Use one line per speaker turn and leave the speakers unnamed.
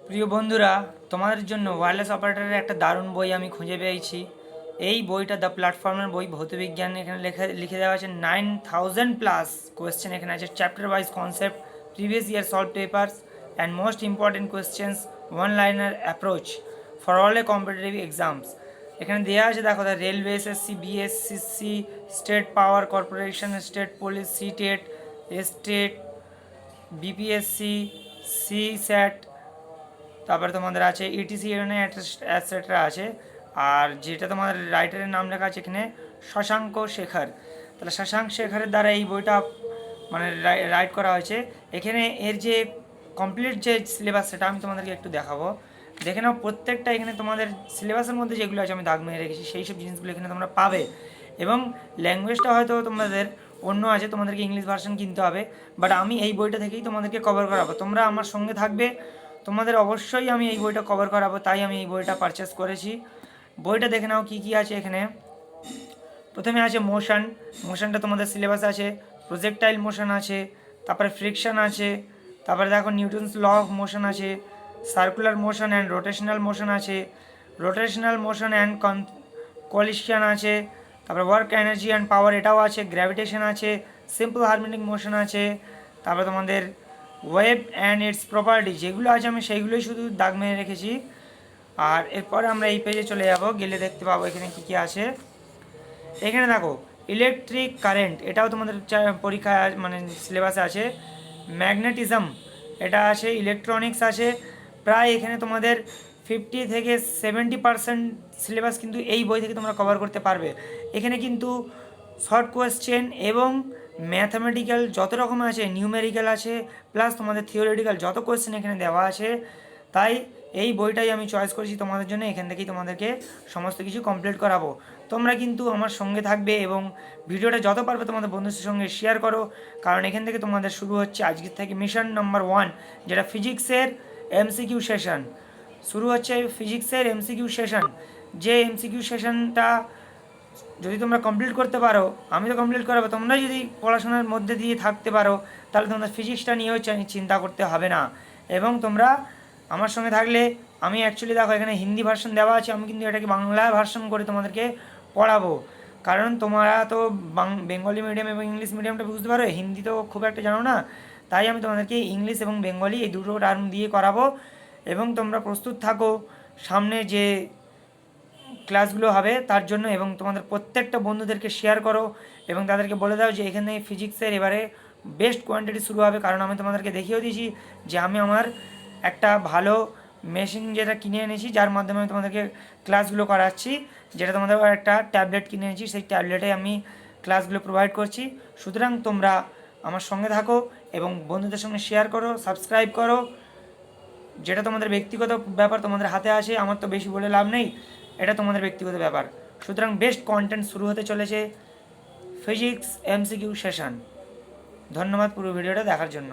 প্রিয় বন্ধুরা, তোমাদের জন্য ওয়্যারলেস অপারেটরের একটা দারুণ বই আমি খুঁজে পেয়েছি। এই বইটা দ্য প্ল্যাটফর্মের বই, ভৌতবিজ্ঞান। এখানে লিখে দেওয়া আছে 9000+ কোয়েশ্চেন। এখানে আছে chapter wise concept, previous year solve papers and most important questions, one liner approach for all a competitive exams. এখানে দেওয়া আছে, দেখো, the railway SSC, BSCC, state power corporation, state police, CTET, state, BPSC, CSAT, তারপরে তোমাদের আছে etc, এখানে etcetera আছে। আর যেটা তোমাদের রাইটারের নাম লেখা আছে এখানে, শশাঙ্ক শেখর। তাহলে শশাঙ্ক শেখরের দ্বারা এই বইটা মানে রাইট করা হয়েছে। এখানে এর যে কমপ্লিট যে সিলেবাস সেটা আমি তোমাদেরকে একটু দেখাবো। দেখে নাও, প্রত্যেকটা এখানে তোমাদের সিলেবাসের মধ্যে যেগুলো আছে আমি দাগ মেরে রেখেছি, সেই সব জিনিসগুলো এখানে তোমরা পাবে। এবং ল্যাঙ্গুয়েজটা হয়তো তোমাদের অন্য আছে, তোমাদেরকে ইংলিশ ভার্সন কিনতে হবে, বাট আমি এই বইটা থেকেই তোমাদেরকে কভার করাবো। তোমরা আমার সঙ্গে থাকবে, তোমাদের অবশ্যই আমি এই বইটা কভার করাবো, তাই আমি এই বইটা পারচেস করেছি। বইটা দেখে নাও কী কী আছে এখানে। প্রথমে আছে মোশন। মোশনটা তোমাদের সিলেবাস আছে। প্রজেক্টাইল মোশন আছে, তারপরে ফ্রিকশন আছে, তারপরে দেখো নিউটনস ল অফ মোশন আছে, circular motion and rotational motion আছে, রোটেশনাল মোশন অ্যান্ড কলিশন আছে, তারপরে ওয়ার্ক এনার্জি অ্যান্ড পাওয়ার এটাও আছে, গ্র্যাভিটেশন আছে, সিম্পল হারমোনিক মোশন আছে, তারপরে তোমাদের ওয়েভ অ্যান্ড ইটস প্রপার্টি যেগুলো আছে আমি সেইগুলোই শুধু দাগ মেরে রেখেছি। আর এরপরে আমরা এই পেজে চলে যাব, গেলে দেখতে পাবো এখানে কী কী আছে। এখানে দেখো ইলেকট্রিক কারেন্ট, এটাও তোমাদের পরীক্ষা মানে সিলেবাসে আছে। ম্যাগনেটিজম এটা আছে, ইলেকট্রনিক্স আছে। প্রায় এখানে তোমাদের 50 থেকে 70% সিলেবাস কিন্তু এই বই থেকে তোমরা কভার করতে পারবে। এখানে কিন্তু শর্ট কোয়েশ্চেন এবং ম্যাথামেটিক্যাল যত রকম আছে, নিউমেরিক্যাল আছে, প্লাস তোমাদের থিওরিটিক্যাল যত কোয়েশ্চেন এখানে দেওয়া আছে। তাই এই বইটাই আমি চয়েস করেছি তোমাদের জন্য। এখান থেকেই তোমাদেরকে সমস্ত কিছু কমপ্লিট করাবো। তোমরা কিন্তু আমার সঙ্গে থাকবে এবং ভিডিওটা যত পারবে তোমাদের বন্ধুদের সঙ্গে শেয়ার করো, কারণ এখান থেকে তোমাদের শুরু হচ্ছে আজকের থেকে মিশন নাম্বার 1, যেটা ফিজিক্সের এমসিকিউ সেশন শুরু হচ্ছে। ফিজিক্সের এমসিকিউ সেশন, যে এমসিকিউ সেশনটা যদি তোমরা কমপ্লিট করতে পারো, আমি তো কমপ্লিট করাবো, তোমরা যদি পড়াশোনার মধ্যে দিয়ে থাকতে পারো, তাহলে তোমাদের ফিজিক্সটা নিয়েও চিন্তা করতে হবে না। এবং তোমরা আমার সঙ্গে থাকলে, আমি অ্যাকচুয়ালি দেখো এখানে হিন্দি ভার্সন দেওয়া আছে, আমি কিন্তু এটাকে বাংলা ভার্সন করে তোমাদেরকে পড়াবো। কারণ তোমরা তো বেঙ্গলি মিডিয়াম এবং ইংলিশ মিডিয়ামটা বুঝতে পারো, হিন্দি তো খুব একটা জানো না। তাই আমি তোমাদেরকে ইংলিশ এবং বেঙ্গলি এই দুটো টার্ম দিয়ে করাবো। এবং তোমরা প্রস্তুত থাকো সামনে যে ক্লাসগুলো হবে তার জন্য। এবং তোমাদের প্রত্যেকটা বন্ধুদেরকে শেয়ার করো এবং তাদেরকে বলে দাও যে এখানে ফিজিক্সের এবারে বেস্ট কোয়ান্টিটি শুরু হবে। কারণ আমি তোমাদেরকে দেখিয়েও দিয়েছি যে আমি আমার একটা ভালো মেশিন যেটা কিনে এনেছি, যার মাধ্যমে আমি তোমাদেরকে ক্লাসগুলো করাচ্ছি। যেটা তোমাদের একটা ট্যাবলেট কিনে এনেছি, সেই ট্যাবলেটে আমি ক্লাসগুলো প্রোভাইড করছি। সুতরাং তোমরা আমার সঙ্গে থাকো এবং বন্ধুদের সঙ্গে শেয়ার করো, সাবস্ক্রাইব করো। যেটা তোমাদের ব্যক্তিগত ব্যাপার, তোমাদের হাতে আসে, আমার তো বেশি বলে লাভ নেই, এটা তোমাদের ব্যক্তিগত ব্যাপার। সুতরাং বেস্ট কন্টেন্ট শুরু হতে চলেছে, ফিজিক্স এমসিকিউ সেশন। ধন্যবাদ পুরো ভিডিওটা দেখার জন্য।